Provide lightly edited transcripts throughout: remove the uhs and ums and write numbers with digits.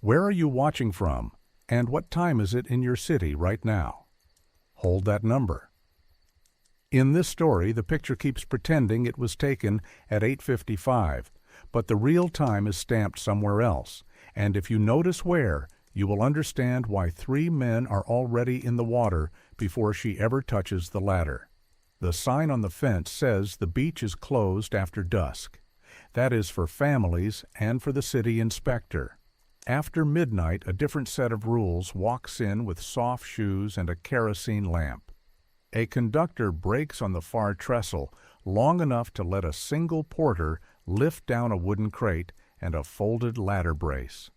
Where are you watching from, and what time is it in your city right now? Hold that number. In this story, the picture keeps pretending it was taken at 8:55, but the real time is stamped somewhere else, and if you notice where, you will understand why 3 men are already in the water before she ever touches the ladder. The sign on the fence says the beach is closed after dusk. That is for families and for the city inspector. After midnight, a different set of rules walks in with soft shoes and a kerosene lamp. A conductor breaks on the far trestle long enough to let a single porter lift down a wooden crate and a folded ladder brace.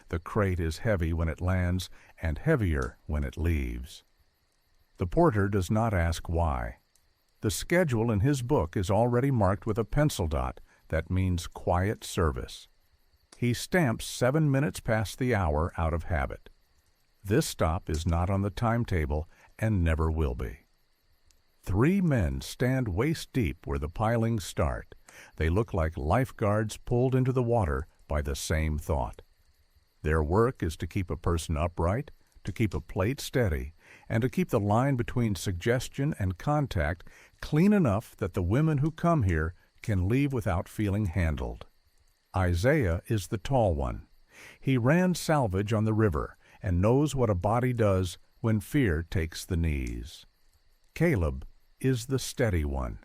The crate is heavy when it lands and heavier when it leaves. The porter does not ask why. The schedule in his book is already marked with a pencil dot that means quiet service. He stamps 7 minutes past the hour out of habit. This stop is not on the timetable and never will be. 3 men stand waist-deep where the pilings start. They look like lifeguards pulled into the water by the same thought. Their work is to keep a person upright, to keep a plate steady, and to keep the line between suggestion and contact clean enough that the women who come here can leave without feeling handled. Isaiah is the tall one. He ran salvage on the river and knows what a body does when fear takes the knees. Caleb is the steady one.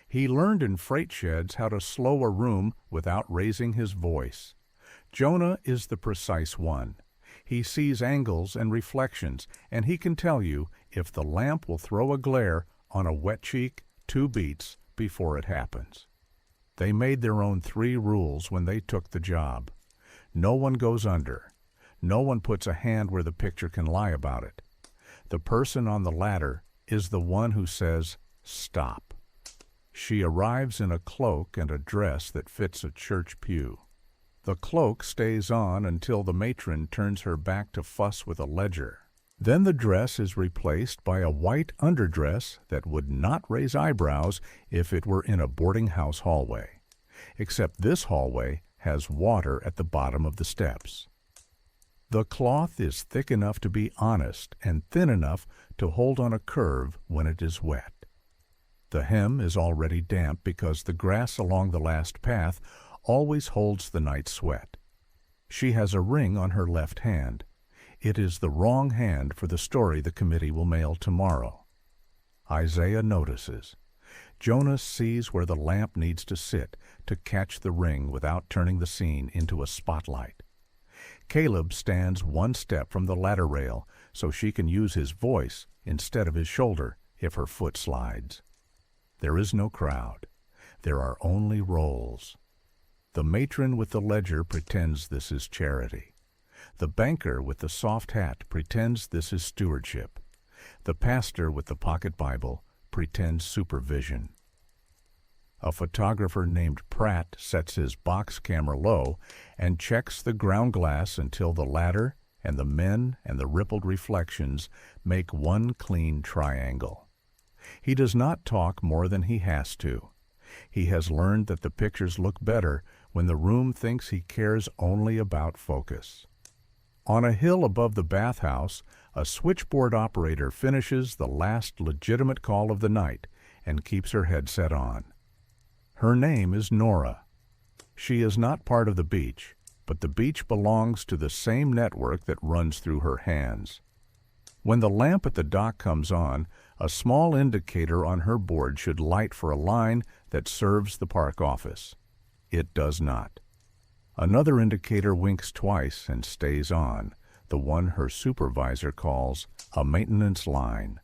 He learned in freight sheds how to slow a room without raising his voice. Jonah is the precise one. He sees angles and reflections, and he can tell you if the lamp will throw a glare on a wet cheek 2 beats before it happens. They made their own 3 rules when they took the job. No one goes under. No one puts a hand where the picture can lie about it. The person on the ladder is the one who says, "Stop." She arrives in a cloak and a dress that fits a church pew. The cloak stays on until the matron turns her back to fuss with a ledger. Then the dress is replaced by a white underdress that would not raise eyebrows if it were in a boarding house hallway. Except this hallway has water at the bottom of the steps. The cloth is thick enough to be honest and thin enough to hold on a curve when it is wet. The hem is already damp because the grass along the last path always holds the night sweat. She has a ring on her left hand. It is the wrong hand for the story the committee will mail tomorrow. Isaiah notices. Jonah sees where the lamp needs to sit to catch the ring without turning the scene into a spotlight. Caleb stands 1 step from the ladder rail so she can use his voice instead of his shoulder if her foot slides. There is no crowd. There are only roles. The matron with the ledger pretends this is charity. The banker with the soft hat pretends this is stewardship. The pastor with the pocket Bible pretends supervision. A photographer named Pratt sets his box camera low and checks the ground glass until the ladder and the men and the rippled reflections make one clean triangle. He does not talk more than he has to. He has learned that the pictures look better when the room thinks he cares only about focus. On a hill above the bathhouse, a switchboard operator finishes the last legitimate call of the night and keeps her headset on. Her name is Nora. She is not part of the beach, but the beach belongs to the same network that runs through her hands. When the lamp at the dock comes on, a small indicator on her board should light for a line that serves the park office. It does not. Another indicator winks twice and stays on, the one her supervisor calls a maintenance line.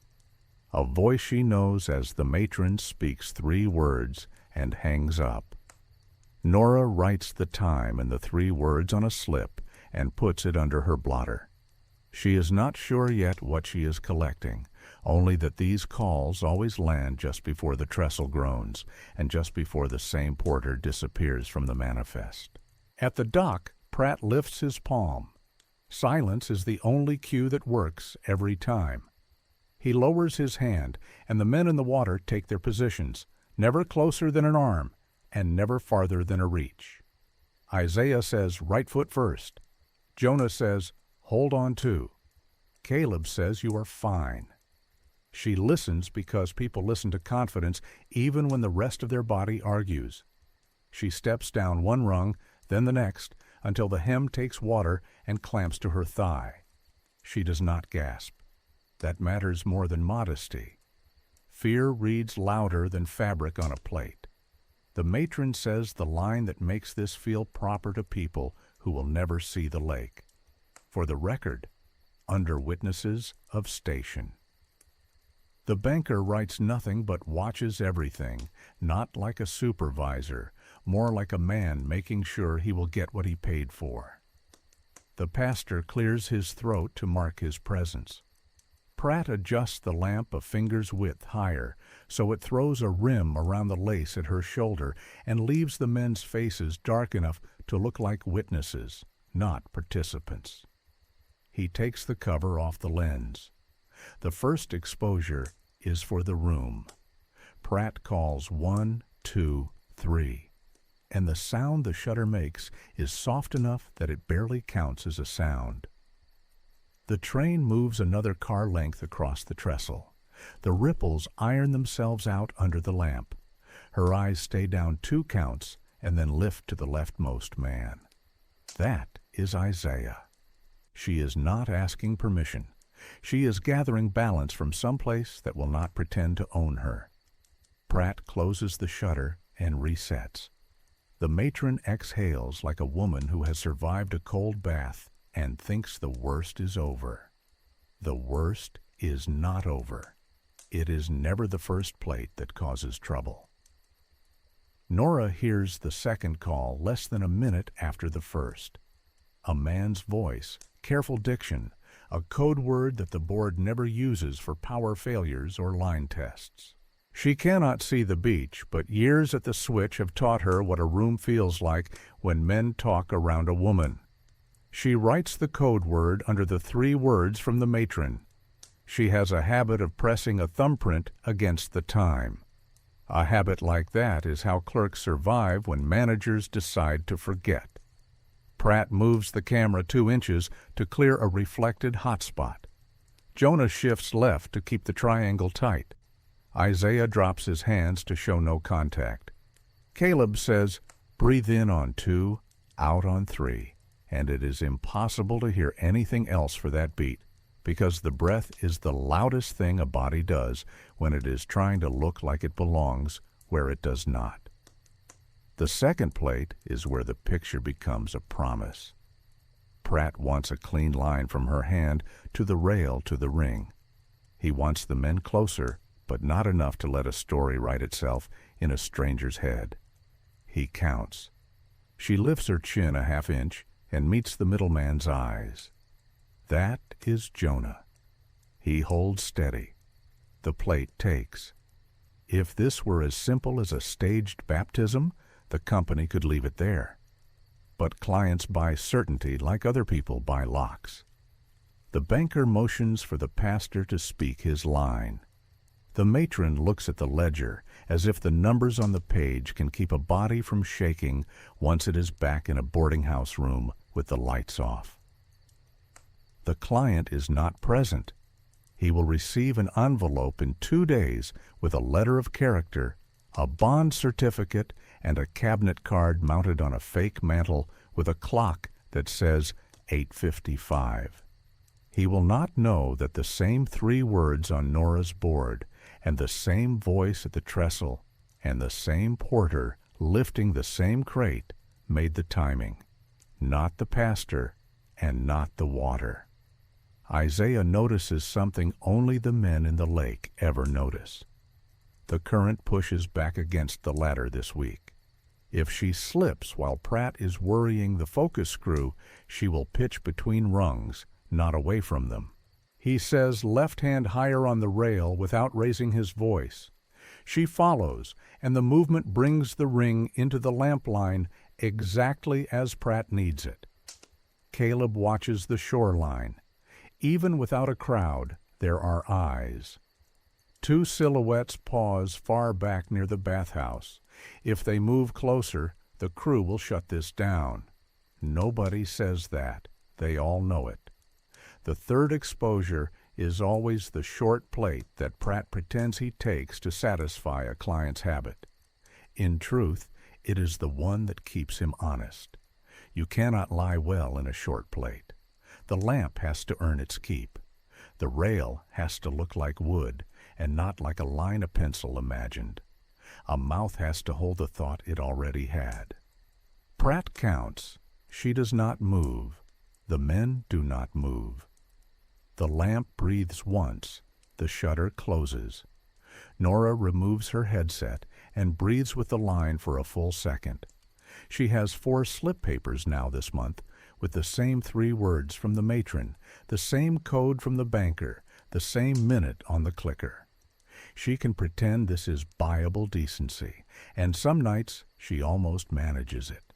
A voice she knows as the matron speaks 3 words and hangs up. Nora writes the time and the 3 words on a slip and puts it under her blotter. She is not sure yet what she is collecting, only that these calls always land just before the trestle groans and just before the same porter disappears from the manifest. At the dock, Pratt lifts his palm. Silence is the only cue that works every time. He lowers his hand, and the men in the water take their positions, never closer than an arm, and never farther than a reach. Isaiah says right foot first. Jonah says, "Hold on to." Caleb says you are fine. She listens because people listen to confidence even when the rest of their body argues. She steps down one rung, then the next, until the hem takes water and clamps to her thigh. She does not gasp. That matters more than modesty. Fear reads louder than fabric on a plate. The matron says the line that makes this feel proper to people who will never see the lake. For the record, under witnesses of station. The banker writes nothing but watches everything, not like a supervisor, more like a man making sure he will get what he paid for. The pastor clears his throat to mark his presence. Pratt adjusts the lamp a finger's width higher, so it throws a rim around the lace at her shoulder and leaves the men's faces dark enough to look like witnesses, not participants. He takes the cover off the lens. The first exposure is for the room. Pratt calls 1, 2, 3, and the sound the shutter makes is soft enough that it barely counts as a sound. The train moves another car length across the trestle. The ripples iron themselves out under the lamp. Her eyes stay down 2 counts and then lift to the leftmost man. That is Isaiah. She is not asking permission. She is gathering balance from someplace that will not pretend to own her. Pratt closes the shutter and resets. The matron exhales like a woman who has survived a cold bath and thinks the worst is over. The worst is not over. It is never the first plate that causes trouble. Nora hears the second call less than a minute after the first. A man's voice, careful diction, a code word that the board never uses for power failures or line tests. She cannot see the beach, but years at the switch have taught her what a room feels like when men talk around a woman. She writes the code word under the 3 words from the matron. She has a habit of pressing a thumbprint against the time. A habit like that is how clerks survive when managers decide to forget. Pratt moves the camera 2 inches to clear a reflected hotspot. Jonah shifts left to keep the triangle tight. Isaiah drops his hands to show no contact. Caleb says, "Breathe in on 2, out on 3, and it is impossible to hear anything else for that beat, because the breath is the loudest thing a body does when it is trying to look like it belongs where it does not. The second plate is where the picture becomes a promise. Pratt wants a clean line from her hand to the rail to the ring. He wants the men closer, but not enough to let a story write itself in a stranger's head. He counts. She lifts her chin a half inch and meets the middleman's eyes. That is Jonah. He holds steady. The plate takes. If this were as simple as a staged baptism, the company could leave it there. But clients buy certainty like other people buy locks. The banker motions for the pastor to speak his line. The matron looks at the ledger as if the numbers on the page can keep a body from shaking once it is back in a boarding house room with the lights off. The client is not present. He will receive an envelope in 2 days with a letter of character, a bond certificate, and a cabinet card mounted on a fake mantle with a clock that says 8:55. He will not know that the same 3 words on Nora's board, and the same voice at the trestle, and the same porter lifting the same crate made the timing. Not the pastor, and not the water. Isaiah notices something only the men in the lake ever notice. The current pushes back against the ladder this week. If she slips while Pratt is worrying the focus screw, she will pitch between rungs, not away from them. He says left hand higher on the rail without raising his voice. She follows, and the movement brings the ring into the lamp line exactly as Pratt needs it. Caleb watches the shoreline. Even without a crowd, there are eyes. 2 silhouettes pause far back near the bathhouse. If they move closer, the crew will shut this down. Nobody says that. They all know it. The third exposure is always the short plate that Pratt pretends he takes to satisfy a client's habit. In truth, it is the one that keeps him honest. You cannot lie well in a short plate. The lamp has to earn its keep. The rail has to look like wood and not like a line of pencil imagined. A mouth has to hold the thought it already had. Pratt counts. She does not move. The men do not move. The lamp breathes once. The shutter closes. Nora removes her headset and breathes with the line for a full second. She has 4 slip papers now this month, with the same 3 words from the matron, the same code from the banker, the same minute on the clicker. She can pretend this is buyable decency, and some nights she almost manages it.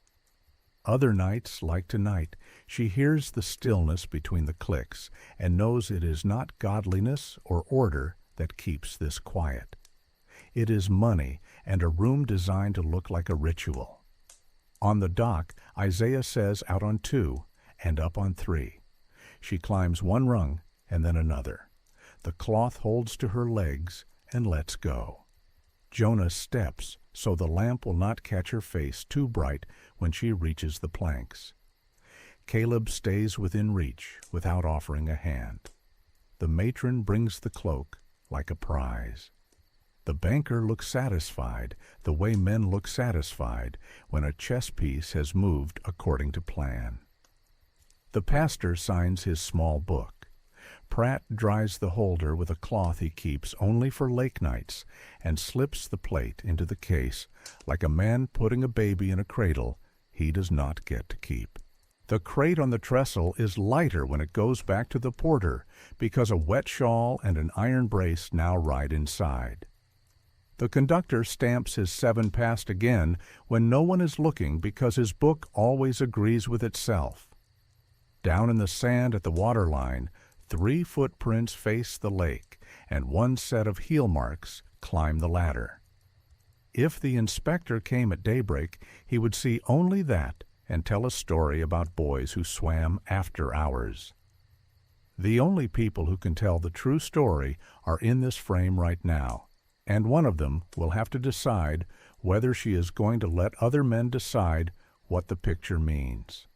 Other nights, like tonight, she hears the stillness between the clicks and knows it is not godliness or order that keeps this quiet. It is money and a room designed to look like a ritual. On the dock, Isaiah says out on 2 and up on 3. She climbs 1 rung and then another. The cloth holds to her legs and lets go. Jonah steps so the lamp will not catch her face too bright when she reaches the planks. Caleb stays within reach without offering a hand. The matron brings the cloak like a prize. The banker looks satisfied the way men look satisfied when a chess piece has moved according to plan. The pastor signs his small book. Pratt dries the holder with a cloth he keeps only for lake nights and slips the plate into the case like a man putting a baby in a cradle he does not get to keep. The crate on the trestle is lighter when it goes back to the porter because a wet shawl and an iron brace now ride inside. The conductor stamps his 7 past again when no one is looking because his book always agrees with itself. Down in the sand at the waterline, 3 footprints face the lake, and 1 set of heel marks climb the ladder. If the inspector came at daybreak, he would see only that and tell a story about boys who swam after hours. The only people who can tell the true story are in this frame right now, and one of them will have to decide whether she is going to let other men decide what the picture means.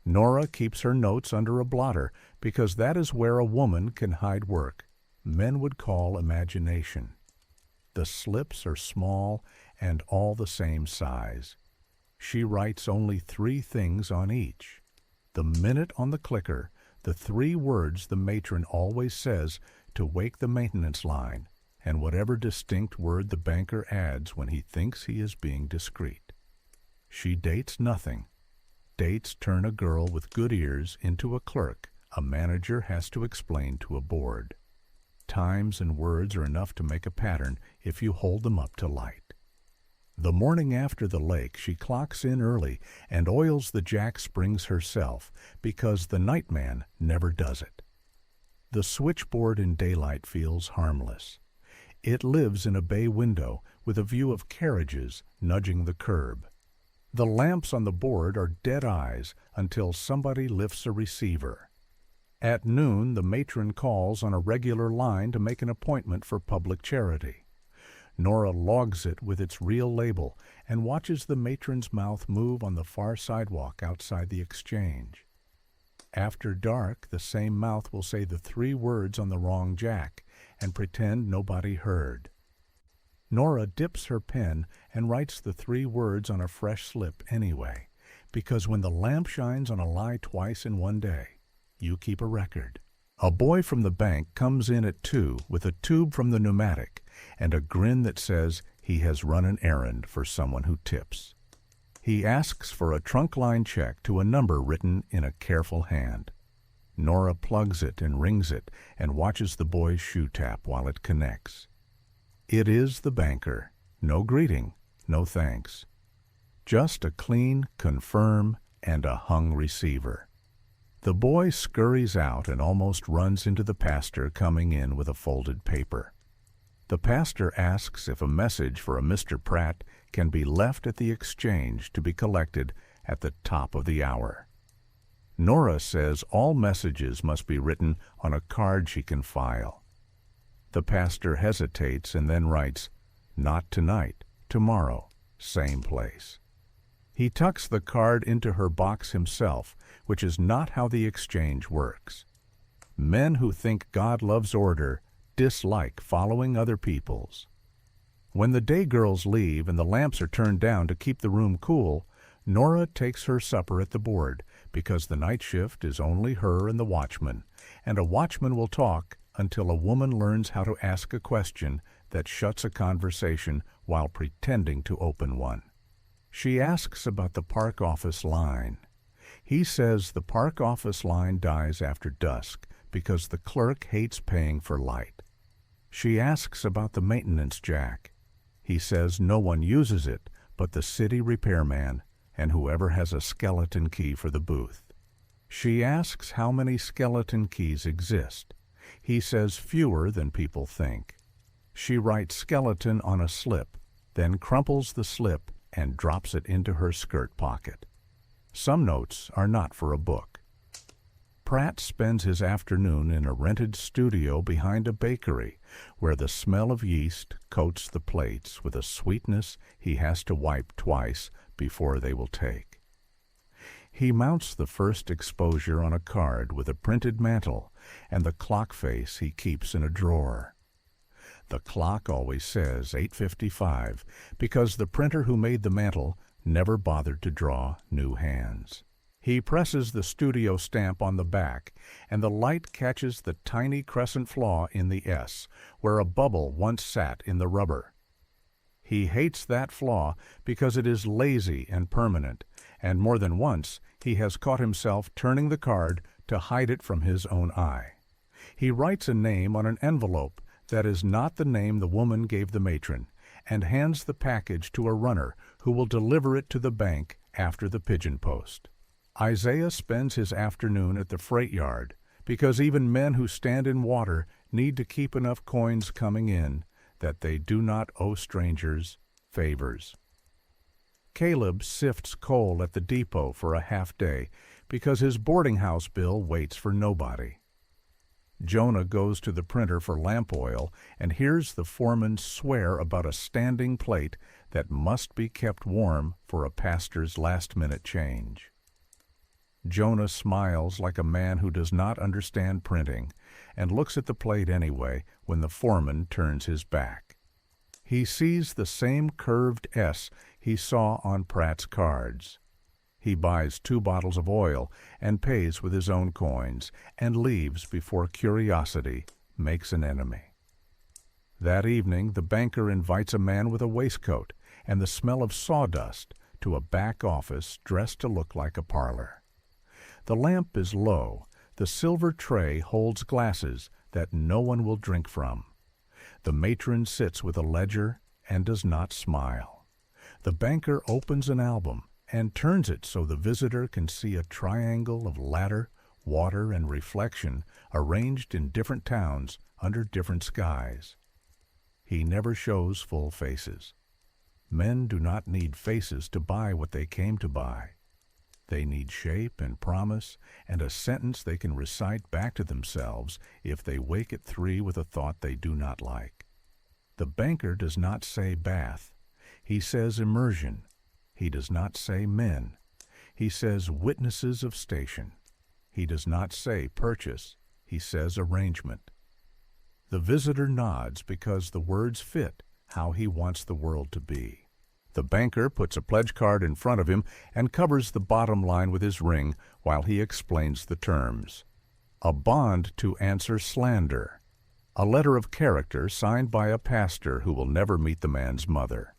Nora keeps her notes under a blotter because that is where a woman can hide work men would call imagination. The slips are small and all the same size. She writes only 3 things on each. The minute on the clicker, the 3 words the matron always says to wake the maintenance line, and whatever distinct word the banker adds when he thinks he is being discreet. She dates nothing. Dates turn a girl with good ears into a clerk a manager has to explain to a board. Times and words are enough to make a pattern if you hold them up to light. The morning after the lake, she clocks in early and oils the jack springs herself because the nightman never does it. The switchboard in daylight feels harmless. It lives in a bay window with a view of carriages nudging the curb. The lamps on the board are dead eyes until somebody lifts a receiver. At noon, the matron calls on a regular line to make an appointment for public charity. Nora logs it with its real label and watches the matron's mouth move on the far sidewalk outside the exchange. After dark, the same mouth will say the 3 words on the wrong jack and pretend nobody heard. Nora dips her pen and writes the 3 words on a fresh slip anyway, because when the lamp shines on a lie twice in one day, you keep a record. A boy from the bank comes in at 2 with a tube from the pneumatic and a grin that says he has run an errand for someone who tips. He asks for a trunk-line check to a number written in a careful hand. Nora plugs it and rings it and watches the boy's shoe tap while it connects. It is the banker. No greeting, no thanks. Just a clean confirm and a hung receiver. The boy scurries out and almost runs into the pastor coming in with a folded paper. The pastor asks if a message for a Mr. Pratt can be left at the exchange to be collected at the top of the hour. Nora says all messages must be written on a card she can file. The pastor hesitates and then writes, "Not tonight, tomorrow, same place." He tucks the card into her box himself, which is not how the exchange works. Men who think God loves order dislike following other people's. When the day girls leave and the lamps are turned down to keep the room cool, Nora takes her supper at the board because the night shift is only her and the watchman, and a watchman will talk until a woman learns how to ask a question that shuts a conversation while pretending to open one. She asks about the park office line. He says the park office line dies after dusk because the clerk hates paying for light. She asks about the maintenance jack. He says no one uses it but the city repairman and whoever has a skeleton key for the booth. She asks how many skeleton keys exist. He says fewer than people think. She writes skeleton on a slip, then crumples the slip and drops it into her skirt pocket. Some notes are not for a book. Pratt spends his afternoon in a rented studio behind a bakery where the smell of yeast coats the plates with a sweetness he has to wipe twice before they will take. He mounts the first exposure on a card with a printed mantle and the clock face he keeps in a drawer. The clock always says 8:55 because the printer who made the mantle never bothered to draw new hands. He presses the studio stamp on the back, and the light catches the tiny crescent flaw in the S, where a bubble once sat in the rubber. He hates that flaw because it is lazy and permanent, and more than once he has caught himself turning the card to hide it from his own eye. He writes a name on an envelope that is not the name the woman gave the matron, and hands the package to a runner who will deliver it to the bank after the pigeon post. Isaiah spends his afternoon at the freight yard because even men who stand in water need to keep enough coins coming in that they do not owe strangers favors. Caleb sifts coal at the depot for a half day because his boarding house bill waits for nobody. Jonah goes to the printer for lamp oil and hears the foreman swear about a standing plate that must be kept warm for a pastor's last-minute change. Jonah smiles like a man who does not understand printing and looks at the plate anyway when the foreman turns his back. He sees the same curved S he saw on Pratt's cards. He buys 2 bottles of oil and pays with his own coins and leaves before curiosity makes an enemy. That evening, the banker invites a man with a waistcoat and the smell of sawdust to a back office dressed to look like a parlor. The lamp is low. The silver tray holds glasses that no one will drink from. The matron sits with a ledger and does not smile. The banker opens an album and turns it so the visitor can see a triangle of ladder, water, and reflection arranged in different towns under different skies. He never shows full faces. Men do not need faces to buy what they came to buy. They need shape and promise and a sentence they can recite back to themselves if they wake at 3 with a thought they do not like. The banker does not say bath. He says immersion. He does not say men. He says witnesses of station. He does not say purchase. He says arrangement. The visitor nods because the words fit how he wants the world to be. The banker puts a pledge card in front of him and covers the bottom line with his ring while he explains the terms. A bond to answer slander. A letter of character signed by a pastor who will never meet the man's mother.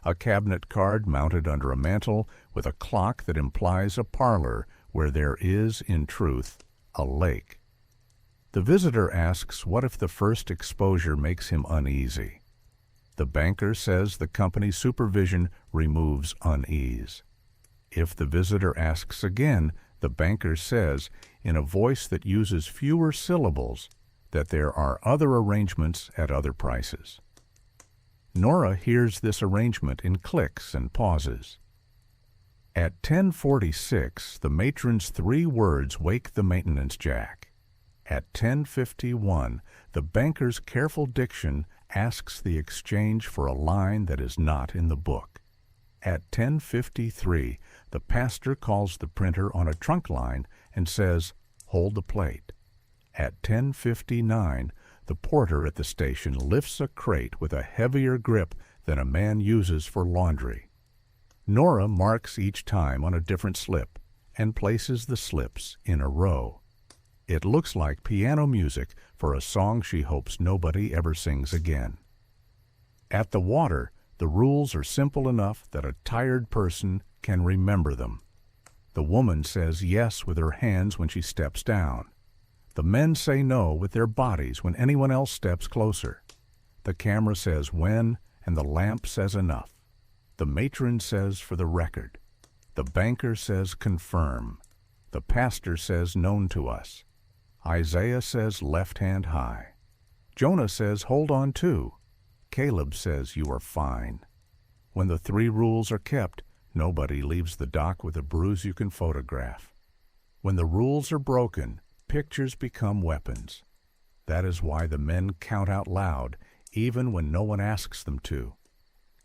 A cabinet card mounted under a mantel with a clock that implies a parlor where there is, in truth, a lake. The visitor asks what if the first exposure makes him uneasy. The banker says the company's supervision removes unease. If the visitor asks again, the banker says, in a voice that uses fewer syllables, that there are other arrangements at other prices. Nora hears this arrangement in clicks and pauses. At 10:46, the matron's 3 words wake the maintenance jack. At 10:51, the banker's careful diction asks the exchange for a line that is not in the book. At 10:53, the pastor calls the printer on a trunk line and says, "Hold the plate." At 10:59, the porter at the station lifts a crate with a heavier grip than a man uses for laundry. Nora marks each time on a different slip and places the slips in a row. It looks like piano music for a song she hopes nobody ever sings again. At the water, the rules are simple enough that a tired person can remember them. The woman says yes with her hands when she steps down. The men say no with their bodies when anyone else steps closer. The camera says when, and the lamp says enough. The matron says for the record. The banker says confirm. The pastor says known to us. Isaiah says left hand high. Jonah says hold on to. Caleb says you are fine. When the 3 rules are kept, nobody leaves the dock with a bruise you can photograph. When the rules are broken, pictures become weapons. That is why the men count out loud, even when no one asks them to.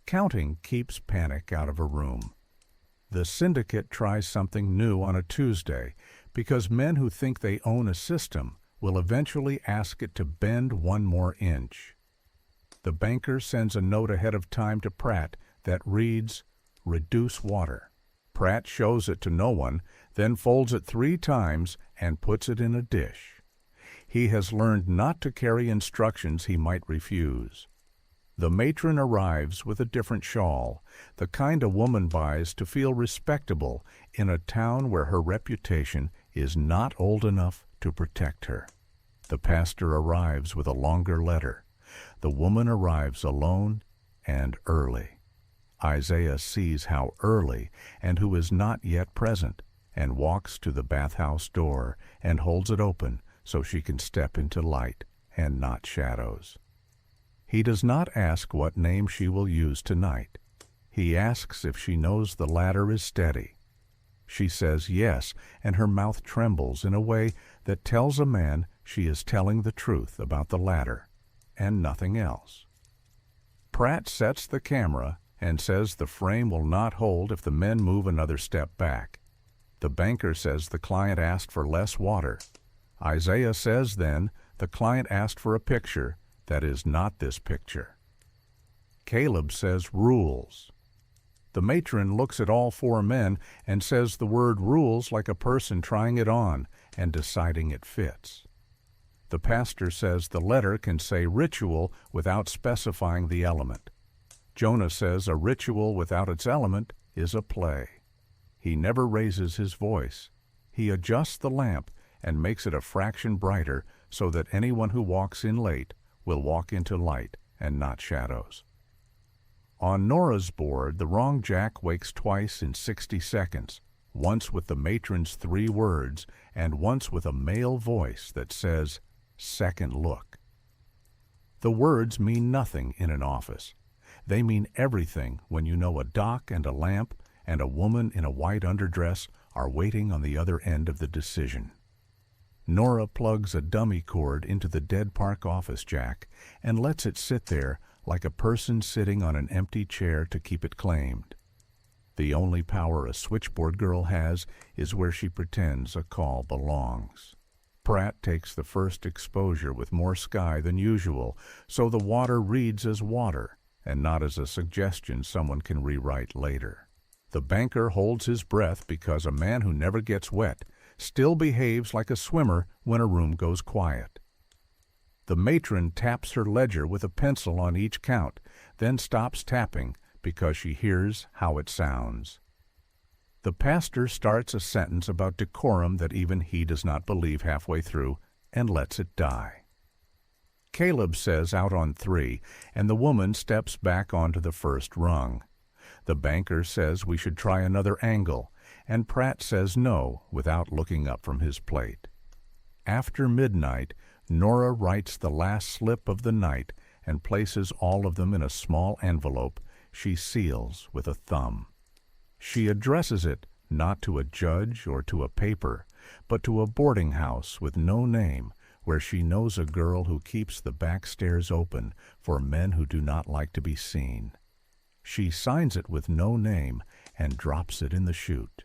Counting keeps panic out of a room. The syndicate tries something new on a Tuesday because men who think they own a system will eventually ask it to bend 1 more inch. The banker sends a note ahead of time to Pratt that reads, "Reduce water." Pratt shows it to no one, then folds it 3 times and puts it in a dish. He has learned not to carry instructions he might refuse. The matron arrives with a different shawl, the kind a woman buys to feel respectable in a town where her reputation is not old enough to protect her. The pastor arrives with a longer letter. The woman arrives alone and early. Isaiah sees how early and who is not yet present, and walks to the bathhouse door and holds it open so she can step into light and not shadows. He does not ask what name she will use tonight. He asks if she knows the ladder is steady. She says yes, and her mouth trembles in a way that tells a man she is telling the truth about the ladder, and nothing else. Pratt sets the camera and says the frame will not hold if the men move another step back. The banker says the client asked for less water. Isaiah says then the client asked for a picture that is not this picture. Caleb says rules. The matron looks at all 4 men and says the word rules like a person trying it on and deciding it fits. The pastor says the letter can say ritual without specifying the element. Jonah says a ritual without its element is a play. He never raises his voice. He adjusts the lamp and makes it a fraction brighter so that anyone who walks in late will walk into light and not shadows. On Nora's board, the wrong jack wakes twice in 60 seconds, once with the matron's 3 words and once with a male voice that says, "Second look." The words mean nothing in an office. They mean everything when you know a dock and a lamp and a woman in a white underdress are waiting on the other end of the decision. Nora plugs a dummy cord into the dead park office jack and lets it sit there like a person sitting on an empty chair to keep it claimed. The only power a switchboard girl has is where she pretends a call belongs. Pratt takes the first exposure with more sky than usual, so the water reads as water and not as a suggestion someone can rewrite later. The banker holds his breath because a man who never gets wet still behaves like a swimmer when a room goes quiet. The matron taps her ledger with a pencil on each count, then stops tapping because she hears how it sounds. The pastor starts a sentence about decorum that even he does not believe halfway through and lets it die. Caleb says out on 3, and the woman steps back onto the first rung. The banker says we should try another angle, and Pratt says no without looking up from his plate. After midnight, Nora writes the last slip of the night and places all of them in a small envelope she seals with a thumb. She addresses it not to a judge or to a paper, but to a boarding house with no name, where she knows a girl who keeps the back stairs open for men who do not like to be seen. She signs it with no name and drops it in the chute.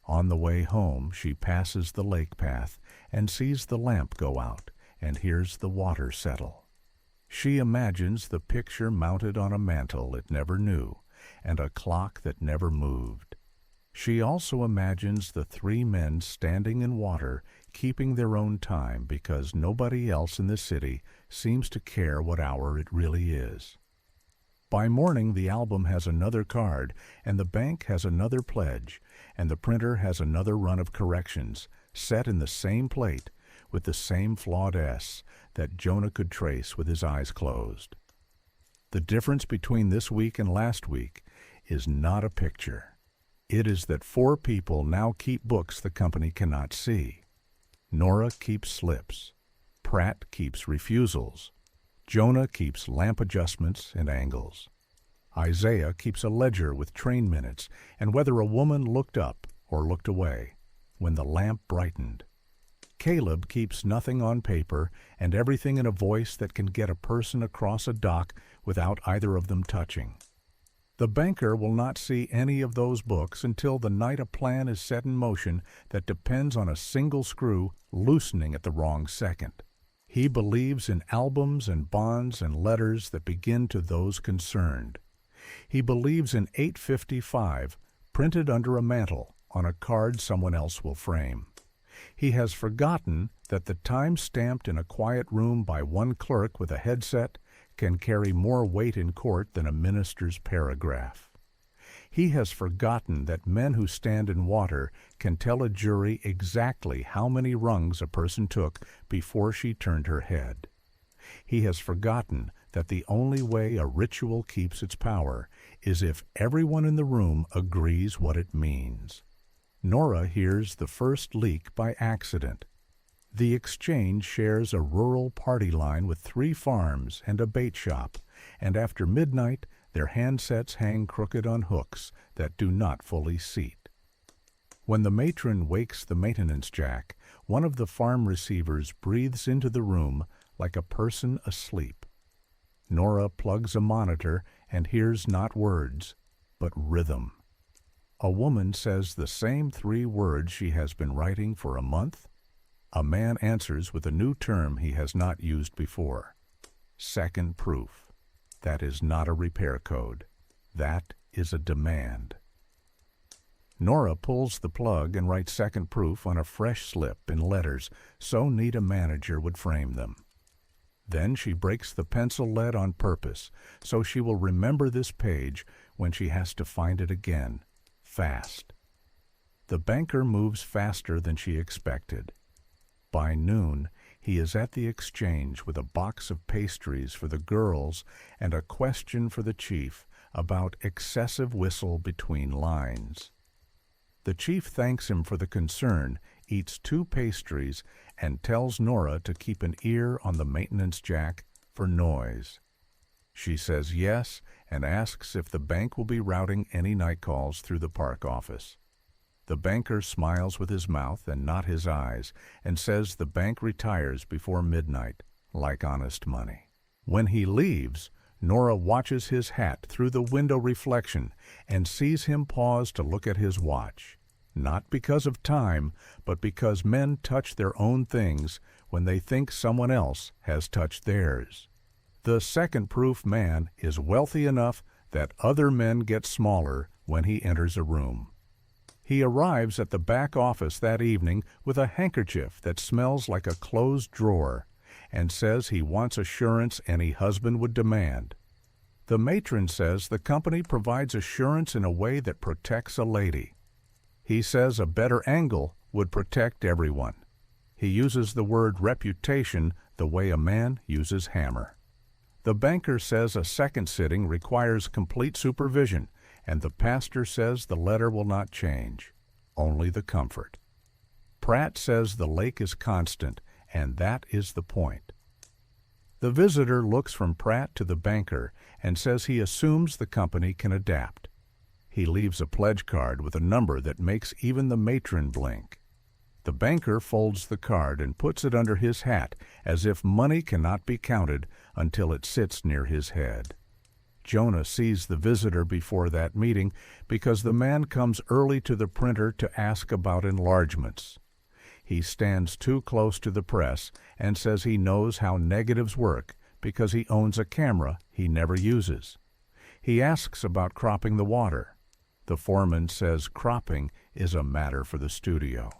On the way home, she passes the lake path and sees the lamp go out and hears the water settle. She imagines the picture mounted on a mantle it never knew and a clock that never moved. She also imagines the 3 men standing in water, keeping their own time because nobody else in the city seems to care what hour it really is. By morning, the album has another card, and the bank has another pledge, and the printer has another run of corrections, set in the same plate, with the same flawed S that Jonah could trace with his eyes closed. The difference between this week and last week is not a picture. It is that 4 people now keep books the company cannot see. Nora keeps slips. Pratt keeps refusals. Jonah keeps lamp adjustments and angles. Isaiah keeps a ledger with train minutes and whether a woman looked up or looked away when the lamp brightened. Caleb keeps nothing on paper and everything in a voice that can get a person across a dock without either of them touching. The banker will not see any of those books until the night a plan is set in motion that depends on a single screw loosening at the wrong second. He believes in albums and bonds and letters that begin to those concerned. He believes in 855 printed under a mantle on a card someone else will frame. He has forgotten that the time stamped in a quiet room by one clerk with a headset can carry more weight in court than a minister's paragraph. He has forgotten that men who stand in water can tell a jury exactly how many rungs a person took before she turned her head. He has forgotten that the only way a ritual keeps its power is if everyone in the room agrees what it means. Nora hears the first leak by accident. The exchange shares a rural party line with 3 farms and a bait shop, and after midnight their handsets hang crooked on hooks that do not fully seat. When the matron wakes the maintenance jack, one of the farm receivers breathes into the room like a person asleep. Nora plugs a monitor and hears not words, but rhythm. A woman says the same 3 words she has been writing for a month. A man answers with a new term he has not used before. Second proof. That is not a repair code. That is a demand. Nora pulls the plug and writes second proof on a fresh slip in letters so neat a manager would frame them. Then she breaks the pencil lead on purpose so she will remember this page when she has to find it again, fast. The banker moves faster than she expected. By noon, he is at the exchange with a box of pastries for the girls and a question for the chief about excessive whistle between lines. The chief thanks him for the concern, eats 2 pastries, and tells Nora to keep an ear on the maintenance jack for noise. She says yes and asks if the bank will be routing any night calls through the park office. The banker smiles with his mouth and not his eyes and says the bank retires before midnight, like honest money. When he leaves, Nora watches his hat through the window reflection and sees him pause to look at his watch, not because of time, but because men touch their own things when they think someone else has touched theirs. The second proof man is wealthy enough that other men get smaller when he enters a room. He arrives at the back office that evening with a handkerchief that smells like a closed drawer and says he wants assurance any husband would demand. The matron says the company provides assurance in a way that protects a lady. He says a better angle would protect everyone. He uses the word reputation the way a man uses hammer. The banker says a second sitting requires complete supervision, and the pastor says the letter will not change, only the comfort. Pratt says the lake is constant, and that is the point. The visitor looks from Pratt to the banker and says he assumes the company can adapt. He leaves a pledge card with a number that makes even the matron blink. The banker folds the card and puts it under his hat as if money cannot be counted until it sits near his head. Jonah sees the visitor before that meeting because the man comes early to the printer to ask about enlargements. He stands too close to the press and says he knows how negatives work because he owns a camera he never uses. He asks about cropping the water. The foreman says cropping is a matter for the studio.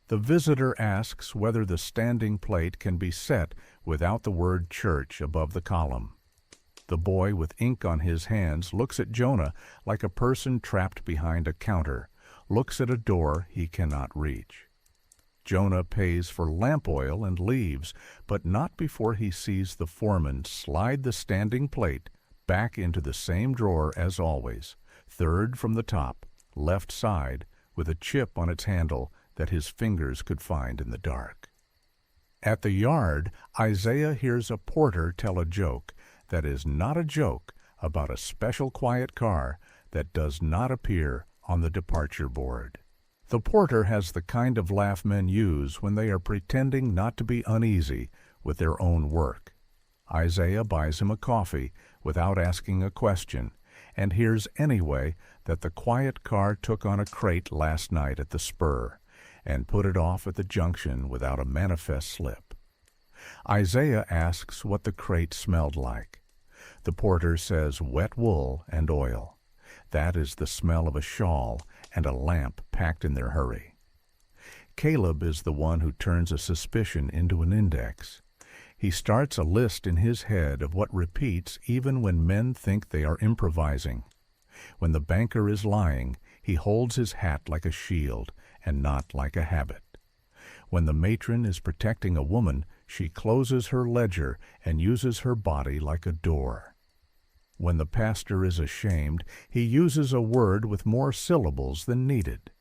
The visitor asks whether the standing plate can be set without the word church above the column. The boy with ink on his hands looks at Jonah like a person trapped behind a counter, looks at a door he cannot reach. Jonah pays for lamp oil and leaves, but not before he sees the foreman slide the standing plate back into the same drawer as always, third from the top, left side, with a chip on its handle that his fingers could find in the dark. At the yard, Isaiah hears a porter tell a joke that is not a joke about a special quiet car that does not appear on the departure board. The porter has the kind of laugh men use when they are pretending not to be uneasy with their own work. Isaiah buys him a coffee without asking a question and hears anyway that the quiet car took on a crate last night at the spur and put it off at the junction without a manifest slip. Isaiah asks what the crate smelled like. The porter says wet wool and oil. That is the smell of a shawl and a lamp packed in their hurry. Caleb is the one who turns a suspicion into an index. He starts a list in his head of what repeats even when men think they are improvising. When the banker is lying, he holds his hat like a shield and not like a habit. When the matron is protecting a woman, she closes her ledger and uses her body like a door. When the pastor is ashamed, he uses a word with more syllables than needed.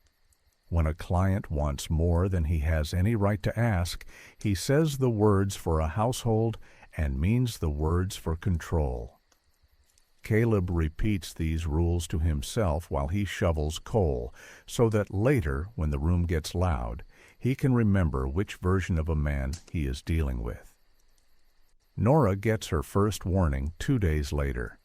When a client wants more than he has any right to ask, he says the words for a household and means the words for control. Caleb repeats these rules to himself while he shovels coal, so that later, when the room gets loud, he can remember which version of a man he is dealing with. Nora gets her first warning 2 days later.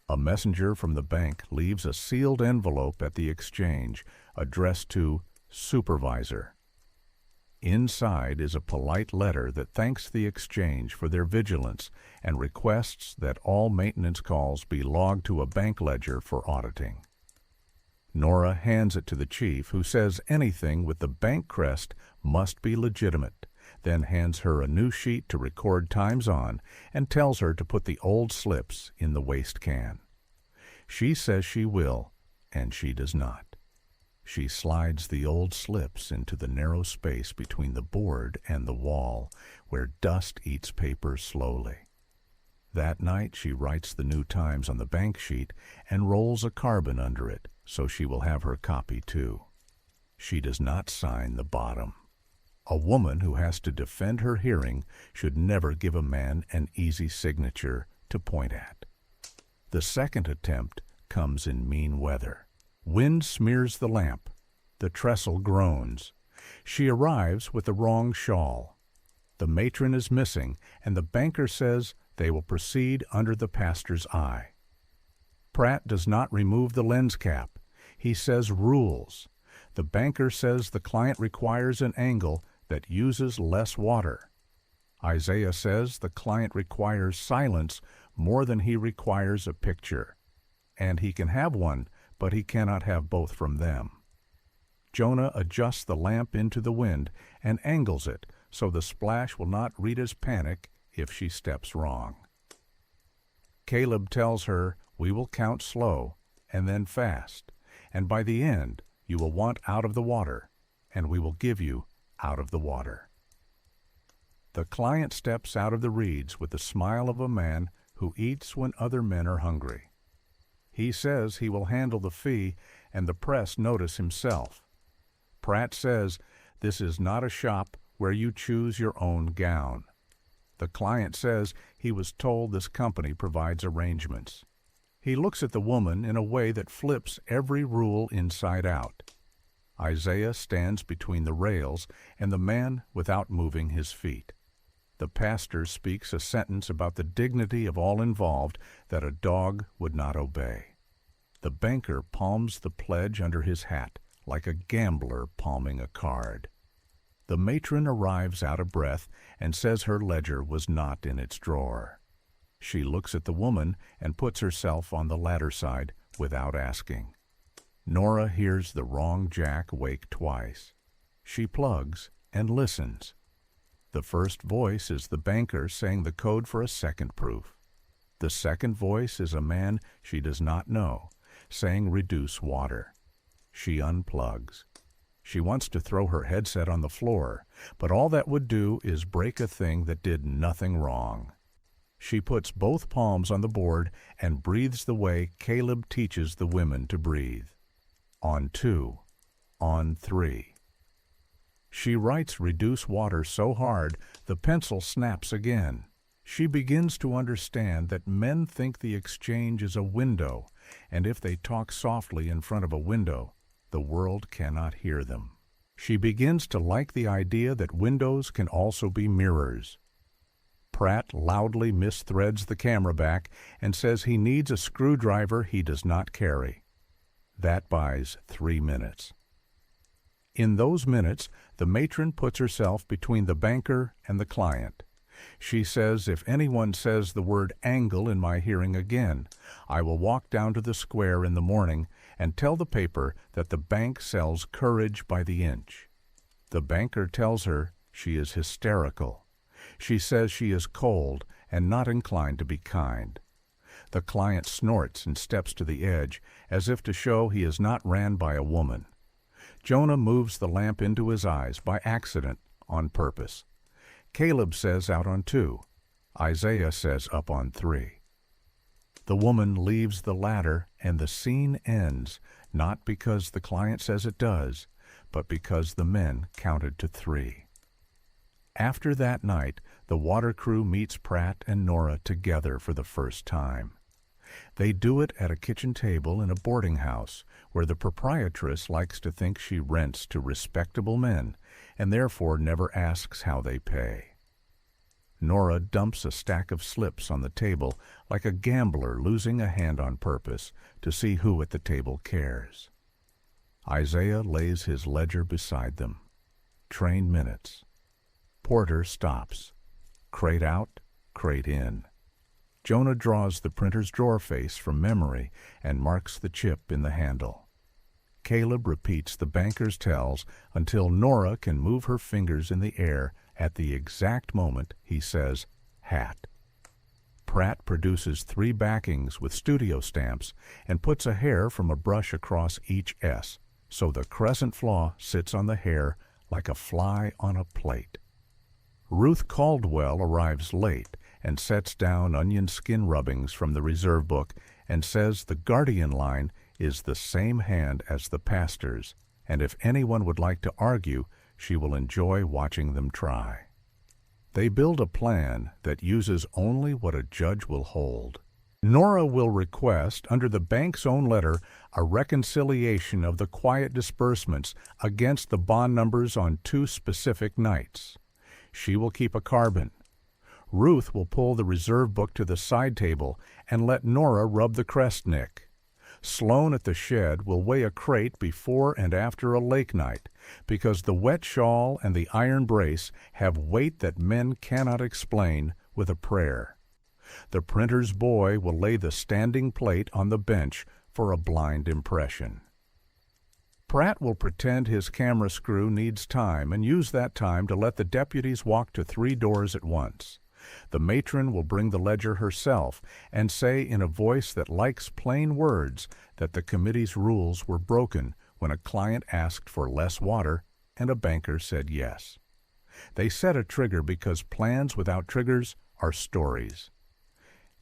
A messenger from the bank leaves a sealed envelope at the exchange addressed to Supervisor. Inside is a polite letter that thanks the exchange for their vigilance and requests that all maintenance calls be logged to a bank ledger for auditing. Nora hands it to the chief, who says anything with the bank crest must be legitimate, then hands her a new sheet to record times on and tells her to put the old slips in the waste can. She says she will, and she does not. She slides the old slips into the narrow space between the board and the wall, where dust eats paper slowly. That night she writes the new times on the bank sheet and rolls a carbon under it, so she will have her copy too. She does not sign the bottom. A woman who has to defend her hearing should never give a man an easy signature to point at. The second attempt comes in mean weather. Wind smears the lamp. The trestle groans. She arrives with the wrong shawl. The matron is missing, and the banker says they will proceed under the pastor's eye. Pratt does not remove the lens cap. He says rules. The banker says the client requires an angle that uses less water. Isaiah says the client requires silence more than he requires a picture, and he can have one, but he cannot have both from them. Jonah adjusts the lamp into the wind and angles it so the splash will not read as panic if she steps wrong. Caleb tells her, "We will count slow and then fast, and by the end you will want out of the water, and we will give you out of the water." The client steps out of the reeds with the smile of a man who eats when other men are hungry. He says he will handle the fee and the press notice himself. Pratt says this is not a shop where you choose your own gown. The client says he was told this company provides arrangements. He looks at the woman in a way that flips every rule inside out. Isaiah stands between the rails and the man without moving his feet. The pastor speaks a sentence about the dignity of all involved that a dog would not obey. The banker palms the pledge under his hat like a gambler palming a card. The matron arrives out of breath and says her ledger was not in its drawer. She looks at the woman and puts herself on the ladder side without asking. Nora hears the wrong jack wake twice. She plugs and listens. The first voice is the banker saying the code for a second proof. The second voice is a man she does not know, saying reduce water. She unplugs. She wants to throw her headset on the floor, but all that would do is break a thing that did nothing wrong. She puts both palms on the board and breathes the way Caleb teaches the women to breathe. On 2, on 3. She writes reduce water so hard the pencil snaps again. She begins to understand that men think the exchange is a window, and if they talk softly in front of a window, the world cannot hear them. She begins to like the idea that windows can also be mirrors. Pratt loudly misthreads the camera back and says he needs a screwdriver he does not carry. That buys 3 minutes. In those minutes, the matron puts herself between the banker and the client. She says, if anyone says the word angle in my hearing again, I will walk down to the square in the morning and tell the paper that the bank sells courage by the inch. The banker tells her she is hysterical. She says she is cold and not inclined to be kind. The client snorts and steps to the edge as if to show he is not ran by a woman. Jonah moves the lamp into his eyes by accident on purpose. Caleb says out on 2. Isaiah says up on 3. The woman leaves the ladder and the scene ends, not because the client says it does, but because the men counted to 3. After that night, the water crew meets Pratt and Nora together for the first time. They do it at a kitchen table in a boarding house where the proprietress likes to think she rents to respectable men and therefore never asks how they pay. Nora dumps a stack of slips on the table like a gambler losing a hand on purpose to see who at the table cares. Isaiah lays his ledger beside them. Train minutes. Porter stops. Crate out, crate in. Jonah draws the printer's drawer face from memory and marks the chip in the handle. Caleb repeats the banker's tells until Nora can move her fingers in the air at the exact moment he says, hat. Pratt produces 3 backings with studio stamps and puts a hair from a brush across each S, so the crescent flaw sits on the hair like a fly on a plate. Ruth Caldwell arrives late and sets down onion skin rubbings from the reserve book and says the guardian line is the same hand as the pastor's, and if anyone would like to argue, she will enjoy watching them try. They build a plan that uses only what a judge will hold. Nora will request, under the bank's own letter, a reconciliation of the quiet disbursements against the bond numbers on 2 specific nights. She will keep a carbon. Ruth will pull the reserve book to the side table and let Nora rub the crest nick. Sloan at the shed will weigh a crate before and after a lake night, because the wet shawl and the iron brace have weight that men cannot explain with a prayer. The printer's boy will lay the standing plate on the bench for a blind impression. Pratt will pretend his camera screw needs time and use that time to let the deputies walk to 3 doors at once. The matron will bring the ledger herself and say in a voice that likes plain words that the committee's rules were broken when a client asked for less water and a banker said yes. They set a trigger because plans without triggers are stories.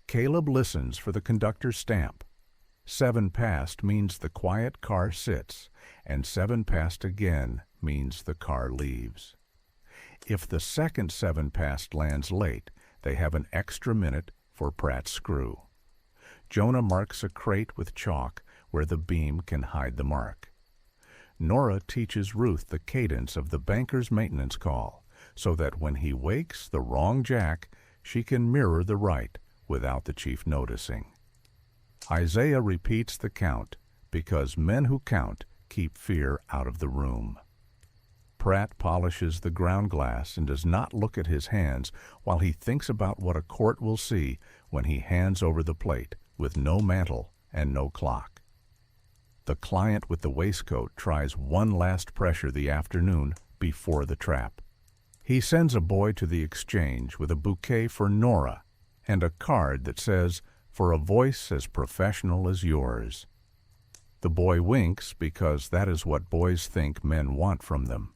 Caleb listens for the conductor's stamp. 7 past means the quiet car sits, and 7 past again means the car leaves. If the second 7 past lands late, they have an extra minute for Pratt's screw. Jonah marks a crate with chalk where the beam can hide the mark. Nora teaches Ruth the cadence of the banker's maintenance call, so that when he wakes the wrong jack, she can mirror the right without the chief noticing. Isaiah repeats the count because men who count keep fear out of the room. Pratt polishes the ground glass and does not look at his hands while he thinks about what a court will see when he hands over the plate with no mantle and no clock. The client with the waistcoat tries one last pressure the afternoon before the trap. He sends a boy to the exchange with a bouquet for Nora and a card that says, "For a voice as professional as yours." The boy winks because that is what boys think men want from them.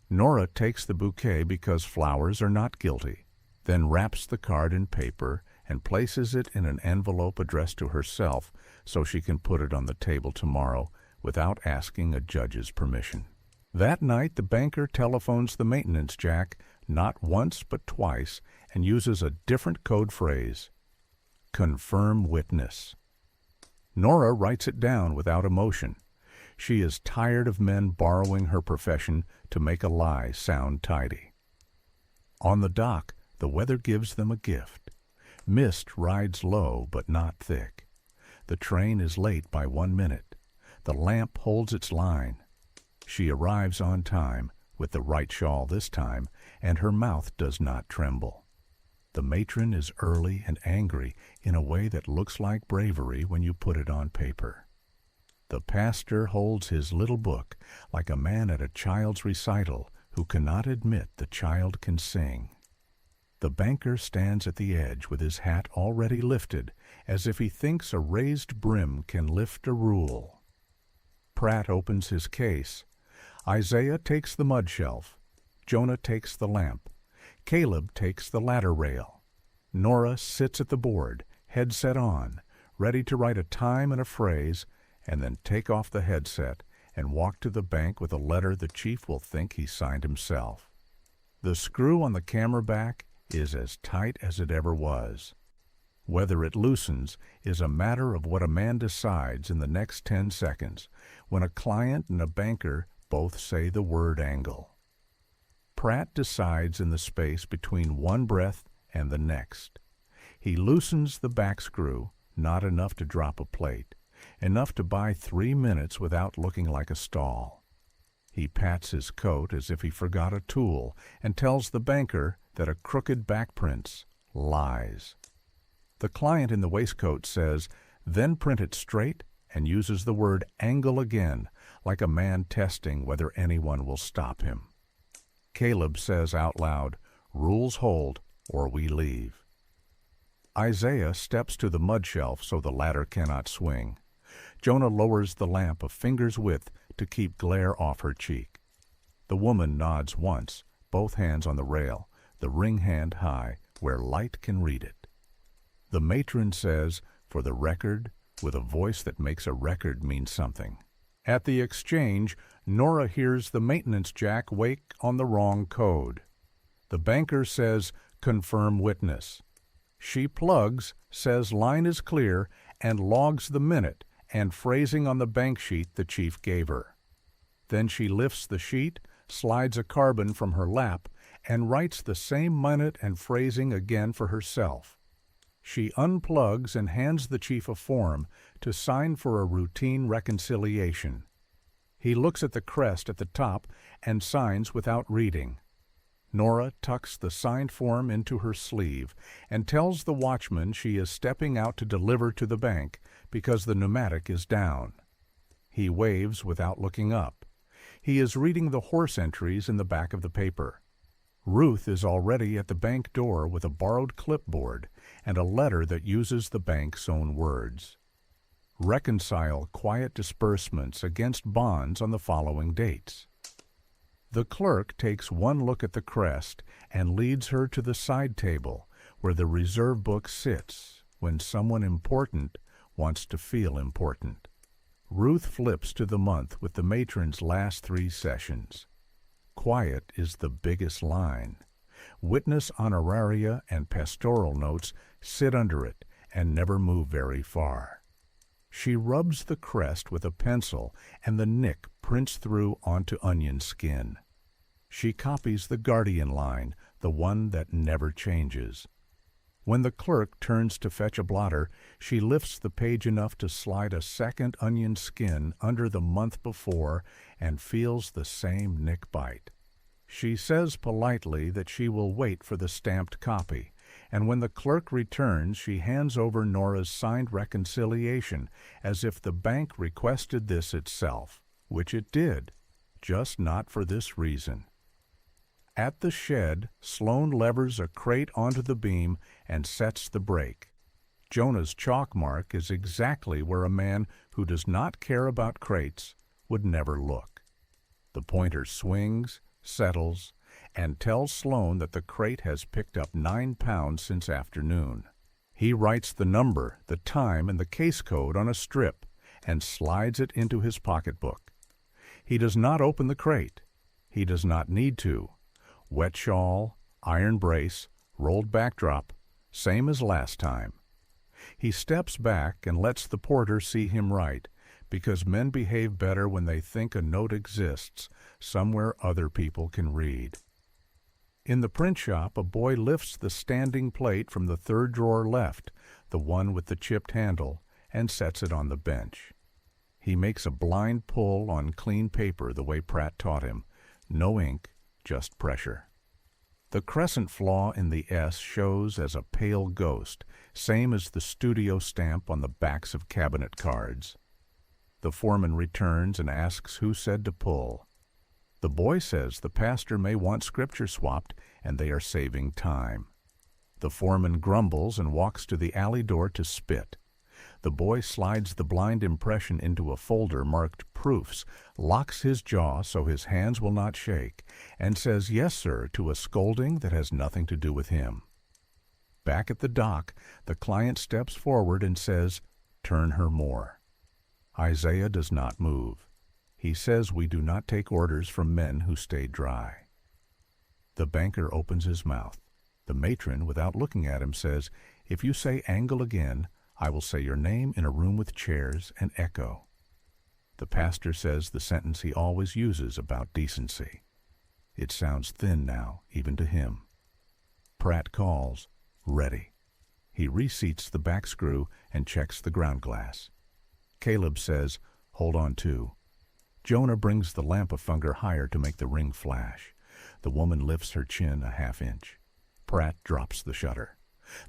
Nora takes the bouquet because flowers are not guilty, then wraps the card in paper and places it in an envelope addressed to herself so she can put it on the table tomorrow without asking a judge's permission. That night, the banker telephones the maintenance jack not once but twice and uses a different code phrase, "Confirm witness." Nora writes it down without emotion. She is tired of men borrowing her profession to make a lie sound tidy. On the dock, the weather gives them a gift. Mist rides low but not thick. The train is late by 1 minute. The lamp holds its line. She arrives on time, with the right shawl this time, and her mouth does not tremble. The matron is early and angry in a way that looks like bravery when you put it on paper. The pastor holds his little book like a man at a child's recital who cannot admit the child can sing. The banker stands at the edge with his hat already lifted, as if he thinks a raised brim can lift a rule. Pratt opens his case. Isaiah takes the mud shelf. Jonah takes the lamp. Caleb takes the ladder rail. Nora sits at the board, headset on, ready to write a time and a phrase, and then take off the headset and walk to the bank with a letter the chief will think he signed himself. The screw on the camera back is as tight as it ever was. Whether it loosens is a matter of what a man decides in the next 10 seconds when a client and a banker both say the word angle. Pratt decides in the space between one breath and the next. He loosens the back screw, not enough to drop a plate, enough to buy 3 minutes without looking like a stall. He pats his coat as if he forgot a tool and tells the banker that a crooked back prints lies. The client in the waistcoat says, "Then print it straight," and uses the word angle again, like a man testing whether anyone will stop him. Caleb says out loud, "Rules hold, or we leave." Isaiah steps to the mud shelf so the ladder cannot swing. Jonah lowers the lamp a finger's width to keep glare off her cheek. The woman nods once, both hands on the rail, the ring hand high, where light can read it. The matron says, "For the record," with a voice that makes a record mean something. At the exchange, Nora hears the maintenance jack wake on the wrong code. The banker says, "Confirm witness." She plugs, says line is clear, and logs the minute and phrasing on the bank sheet the chief gave her. Then she lifts the sheet, slides a carbon from her lap, and writes the same minute and phrasing again for herself. She unplugs and hands the chief a form to sign for a routine reconciliation. He looks at the crest at the top and signs without reading. Nora tucks the signed form into her sleeve and tells the watchman she is stepping out to deliver to the bank because the pneumatic is down. He waves without looking up. He is reading the horse entries in the back of the paper. Ruth is already at the bank door with a borrowed clipboard and a letter that uses the bank's own words. Reconcile quiet disbursements against bonds on the following dates. The clerk takes one look at the crest and leads her to the side table where the reserve book sits when someone important wants to feel important. Ruth flips to the month with the matron's last 3 sessions. Quiet is the biggest line. Witness honoraria and pastoral notes sit under it, and never move very far. She rubs the crest with a pencil, and the nick prints through onto onion skin. She copies the guardian line, the one that never changes. When the clerk turns to fetch a blotter, she lifts the page enough to slide a second onion skin under the month before and feels the same nick bite. She says politely that she will wait for the stamped copy, and when the clerk returns, she hands over Nora's signed reconciliation as if the bank requested this itself, which it did, just not for this reason. At the shed, Sloane levers a crate onto the beam and sets the brake. Jonah's chalk mark is exactly where a man who does not care about crates would never look. The pointer swings, settles, and tells Sloane that the crate has picked up 9 pounds since afternoon. He writes the number, the time, and the case code on a strip and slides it into his pocketbook. He does not open the crate. He does not need to. Wet shawl, iron brace, rolled backdrop, same as last time. He steps back and lets the porter see him write, because men behave better when they think a note exists somewhere other people can read. In the print shop, a boy lifts the standing plate from the third drawer left, the one with the chipped handle, and sets it on the bench. He makes a blind pull on clean paper the way Pratt taught him. No ink, just pressure. The crescent flaw in the S shows as a pale ghost, same as the studio stamp on the backs of cabinet cards. The foreman returns and asks who said to pull. The boy says the pastor may want scripture swapped and they are saving time. The foreman grumbles and walks to the alley door to spit. The boy slides the blind impression into a folder marked Proofs, locks his jaw so his hands will not shake, and says yes, sir, to a scolding that has nothing to do with him. Back at the dock, the client steps forward and says, "Turn her more." Isaiah does not move. He says we do not take orders from men who stay dry. The banker opens his mouth. The matron, without looking at him, says, "If you say angle again, I will say your name in a room with chairs and echo." The pastor says the sentence he always uses about decency. It sounds thin now, even to him. Pratt calls, "Ready." He reseats the back screw and checks the ground glass. Caleb says, "Hold on too." Jonah brings the lamp a finger higher to make the ring flash. The woman lifts her chin a half inch. Pratt drops the shutter.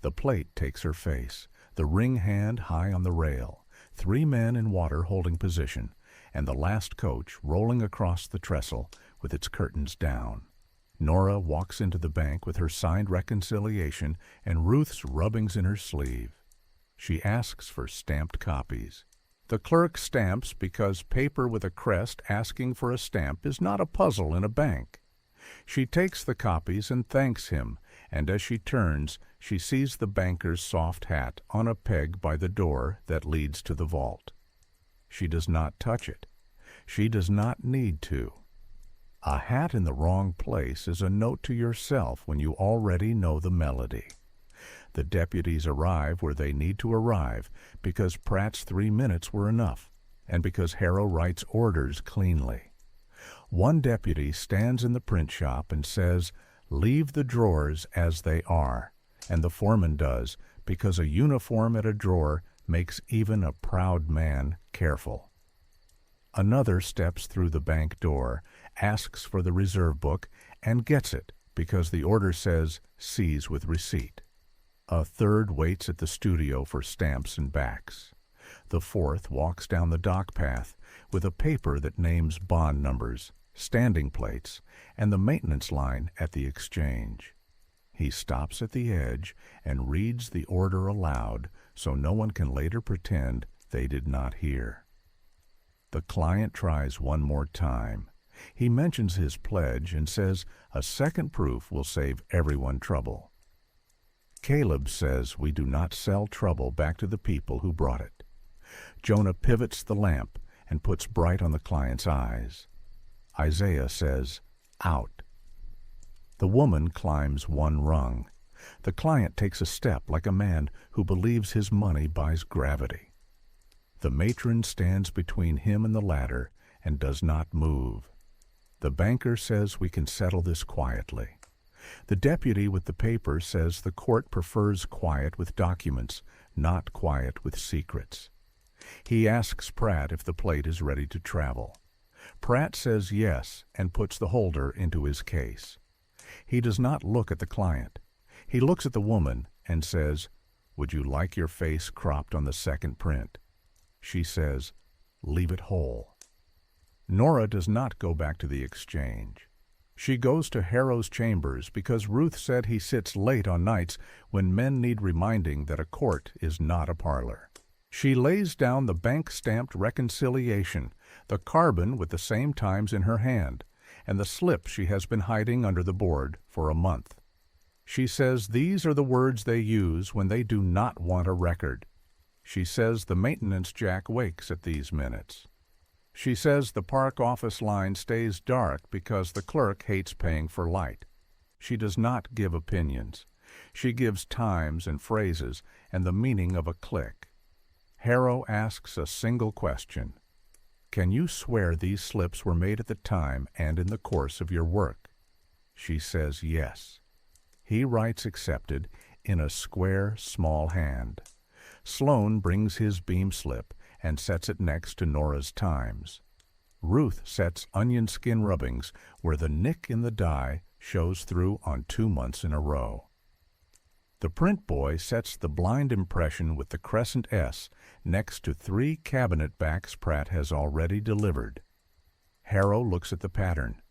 The plate takes her face, the ring hand high on the rail, 3 men in water holding position, and the last coach rolling across the trestle with its curtains down. Nora walks into the bank with her signed reconciliation and Ruth's rubbings in her sleeve. She asks for stamped copies. The clerk stamps because paper with a crest asking for a stamp is not a puzzle in a bank. She takes the copies and thanks him, and as she turns, she sees the banker's soft hat on a peg by the door that leads to the vault. She does not touch it. She does not need to. A hat in the wrong place is a note to yourself when you already know the melody. The deputies arrive where they need to arrive because Pratt's 3 minutes were enough, and because Harrow writes orders cleanly. One deputy stands in the print shop and says, "Leave the drawers as they are," and the foreman does, because a uniform at a drawer makes even a proud man careful. Another steps through the bank door, asks for the reserve book, and gets it because the order says, "Seize with receipt." A third waits at the studio for stamps and backs. The fourth walks down the dock path with a paper that names bond numbers, standing plates, and the maintenance line at the exchange. He stops at the edge and reads the order aloud so no one can later pretend they did not hear. The client tries one more time. He mentions his pledge and says a second proof will save everyone trouble. Caleb says we do not sell trouble back to the people who brought it. Jonah pivots the lamp and puts bright on the client's eyes. Isaiah says, "Out." The woman climbs one rung. The client takes a step like a man who believes his money buys gravity. The matron stands between him and the ladder and does not move. The banker says we can settle this quietly. The deputy with the paper says the court prefers quiet with documents, not quiet with secrets. He asks Pratt if the plate is ready to travel. Pratt says yes and puts the holder into his case. He does not look at the client. He looks at the woman and says, "Would you like your face cropped on the second print?" She says, "Leave it whole." Nora does not go back to the exchange. She goes to Harrow's chambers because Ruth said he sits late on nights when men need reminding that a court is not a parlor. She lays down the bank-stamped reconciliation, the carbon with the same times in her hand, and the slip she has been hiding under the board for a month. She says these are the words they use when they do not want a record. She says the maintenance jack wakes at these minutes. She says the park office line stays dark because the clerk hates paying for light. She does not give opinions. She gives times and phrases and the meaning of a click. Harrow asks a single question. Can you swear these slips were made at the time and in the course of your work? She says yes. He writes accepted in a square, small hand. Sloane brings his beam slip and sets it next to Nora's times. Ruth sets onion skin rubbings where the nick in the die shows through on 2 months in a row. The print boy sets the blind impression with the crescent S next to 3 cabinet backs Pratt has already delivered. Harrow looks at the pattern.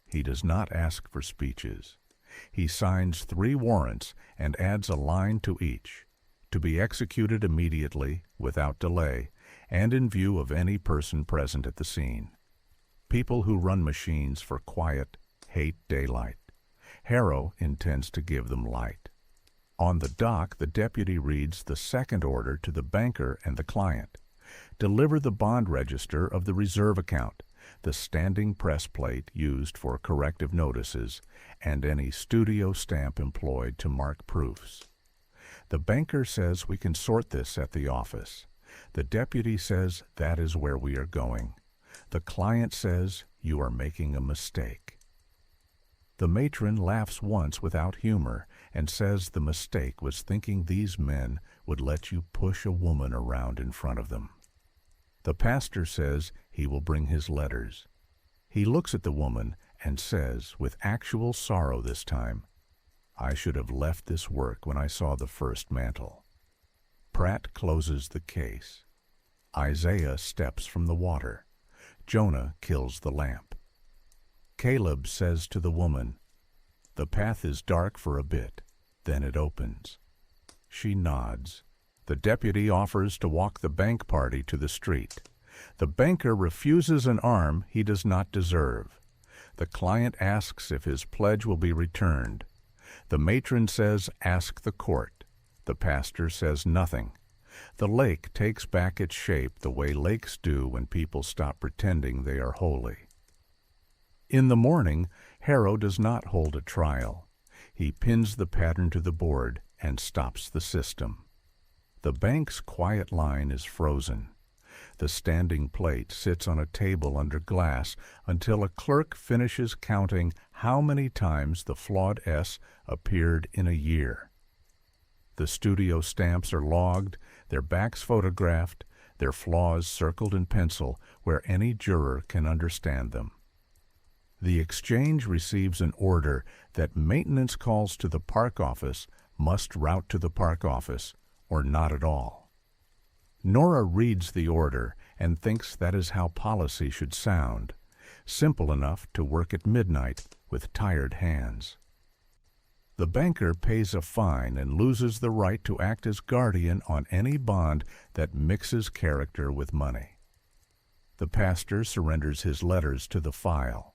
He does not ask for speeches. He signs 3 warrants and adds a line to each, to be executed immediately, without delay, and in view of any person present at the scene. People who run machines for quiet hate daylight. Harrow intends to give them light. On the dock, the deputy reads the second order to the banker and the client. Deliver the bond register of the reserve account, the standing press plate used for corrective notices, and any studio stamp employed to mark proofs. The banker says we can sort this at the office. The deputy says that is where we are going. The client says you are making a mistake. The matron laughs once without humor and says the mistake was thinking these men would let you push a woman around in front of them. The pastor says he will bring his letters. He looks at the woman and says, with actual sorrow this time, I should have left this work when I saw the first mantle. Pratt closes the case. Isaiah steps from the water. Jonah kills the lamp. Caleb says to the woman, the path is dark for a bit, then it opens. She nods. The deputy offers to walk the bank party to the street. The banker refuses an arm he does not deserve. The client asks if his pledge will be returned. The matron says, ask the court. The pastor says nothing. The lake takes back its shape the way lakes do when people stop pretending they are holy. In the morning, Harrow does not hold a trial. He pins the pattern to the board and stops the system. The bank's quiet line is frozen. The standing plate sits on a table under glass until a clerk finishes counting how many times the flawed S appeared in a year. The studio stamps are logged, their backs photographed, their flaws circled in pencil where any juror can understand them. The exchange receives an order that maintenance calls to the park office must route to the park office, or not at all. Nora reads the order and thinks that is how policy should sound, simple enough to work at midnight with tired hands. The banker pays a fine and loses the right to act as guardian on any bond that mixes character with money. The pastor surrenders his letters to the file.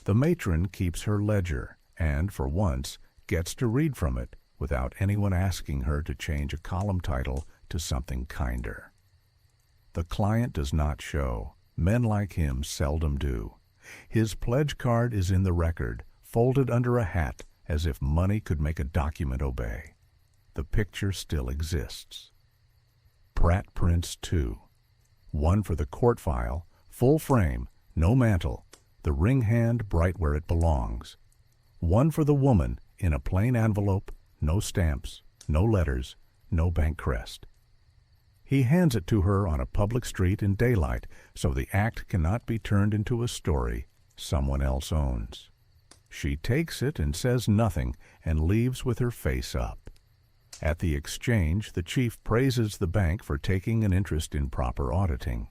The matron keeps her ledger and, for once, gets to read from it without anyone asking her to change a column title to something kinder. The client does not show. Men like him seldom do. His pledge card is in the record, folded under a hat as if money could make a document obey. The picture still exists. Pratt prints 2. One for the court file, full frame, no mantle, the ring hand bright where it belongs. One for the woman, in a plain envelope, no stamps, no letters, no bank crest. He hands it to her on a public street in daylight, so the act cannot be turned into a story someone else owns. She takes it and says nothing and leaves with her face up. At the exchange, the chief praises the bank for taking an interest in proper auditing.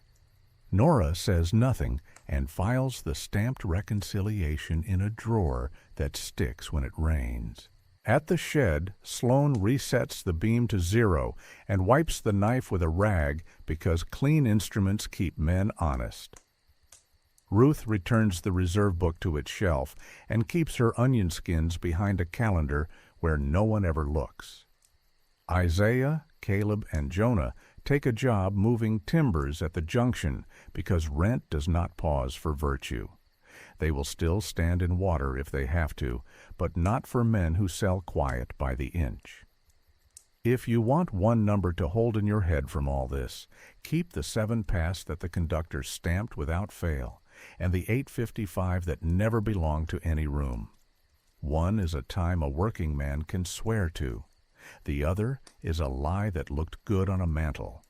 Nora says nothing and files the stamped reconciliation in a drawer that sticks when it rains. At the shed, Sloan resets the beam to 0 and wipes the knife with a rag because clean instruments keep men honest. Ruth returns the reserve book to its shelf and keeps her onion skins behind a calendar where no one ever looks. Isaiah, Caleb, and Jonah take a job moving timbers at the junction because rent does not pause for virtue. They will still stand in water if they have to, but not for men who sell quiet by the inch. If you want one number to hold in your head from all this, keep the 7 pass that the conductor stamped without fail, and the 855 that never belonged to any room. One is a time a working man can swear to. The other is a lie that looked good on a mantle.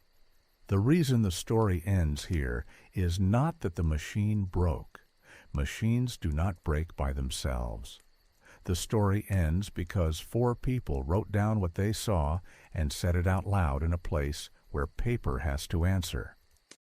The reason the story ends here is not that the machine broke. Machines do not break by themselves. The story ends because 4 people wrote down what they saw and said it out loud in a place where paper has to answer.